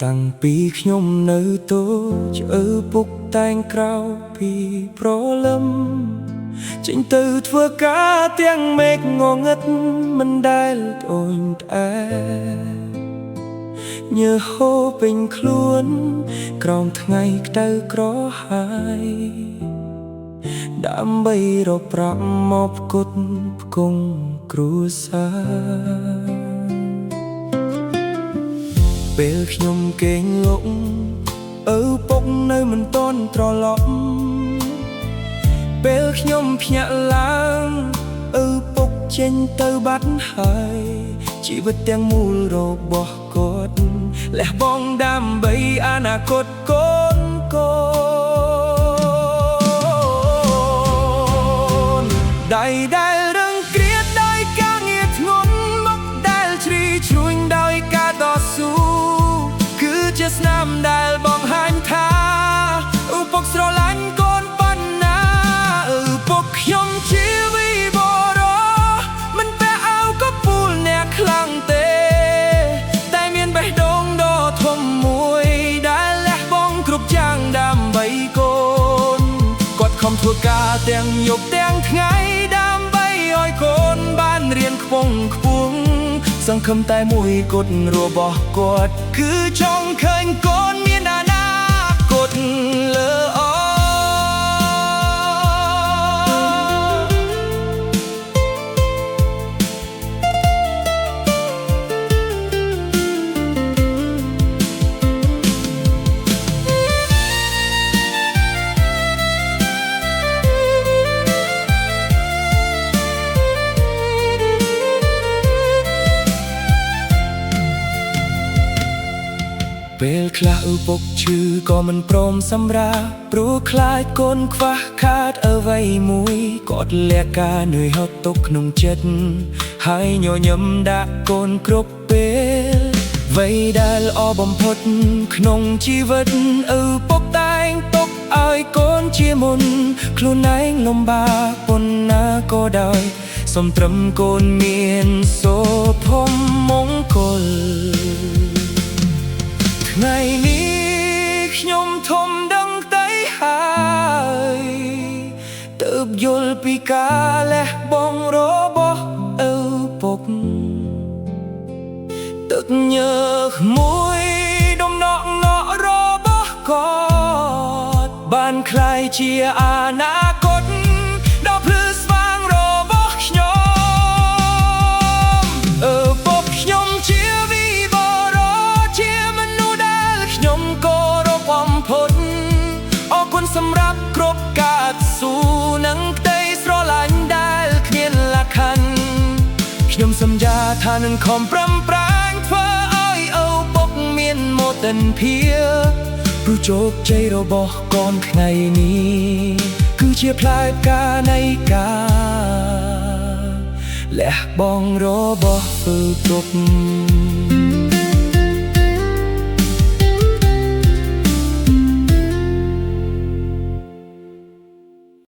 តាំងពីខ្ញុំនៅតូចពុកតែងក្រៅពីប្រលឹមចេញទៅធ្វើការទាំងមេឃងងឹតមិនដែលត្អូញត្អែញើសហូរពេញខ្លួនក្រោមថ្ងៃក្តៅក្រហាយដើម្បីរកប្រាក់មកផ្គត់ផ្គង់គ្រួសារពេលខ្ញុំគេងលក់ពុកនៅមិនទាន់ត្រឡប់ពេលខ្ញុំភ្ញាក់ឡើងពុកចេញទៅបាត់ហើយជីវិតទាំងមូលរបស់គាត់លះបង់ដើម្បីអនាគតកូនកូនដៃដែលរឹងក្រៀតដោយការងារធ្ងន់មុខដែលជ្រីជ្រួញដោយការតស៊ូគឺជាស្នាមដែលបង្ហាញថាពុកស្រឡាញ់កូនប៉ុណ្ណាពុកខ្ញុំជាវីបរោមិនពាក់អាវក៏ពូលអ្នកខ្លាំងទេតែមានបេះដូងដ៏ធំមួយដែលលះបង់គ្រប់យ៉ាងដើម្បីកូនគាត់ខំធ្វើការទាំងយប់ទាំងថ្ងៃដើម្បីឲ្យកូនបានរៀនខ្ពង់ខ្ពស់សង្ឃឹមតែមួយគត់របស់គាត់គឺចង់ឃើញកូនមានអនាគតល្អពេលខ្លះពុកឈឺក៏មិនព្រមសម្រាព្រោះខ្លាចកូនខ្វះខាតអ្វីមួយគាត់លាក់ការនឿយហត់ទុកក្នុងចិត្តហើយញញឹមដាក់កូនគ្រប់ពេលអ្វីដែលល្អបំផុតក្នុងជីវិតពុកតែងទុកឲ្យកូនជាមុនខ្លួនឯងលំបាកប៉ុណ្ណាក៏ដោយសូមត្រឹមកូនមានសុភមង្គលថ្ងៃនេះខ្ញុំធំដឹងទៅហើយទើបយល់ពីការលះបង់របស់ឪពុកទឹកញើសមួយដំណក់ងក់របស់គាត់បានក្លាយជាអនាគតដ៏ភ្លឺស្វាងរបស់ខ្ញុំពុកខ្ញុំជាវីបរោជាមនុស្សដែលខ្ញុំគោរពបំផុតអរគុណសម្រាប់គ្រប់ការស៊ូនិងក្តីស្រឡាញ់ដែលគ្មានលក្ខខណ្ឌខ្ញុំសន្យាថានឹងខំប្រឹងប្រែងធ្វើឲ្យឪពុកមានមោទនភាពព្រោះជោគជ័យរបស់កូនថ្ងៃនេះគឺជាផ្លែផ្កានៃការលះបង់របស់ឪពុក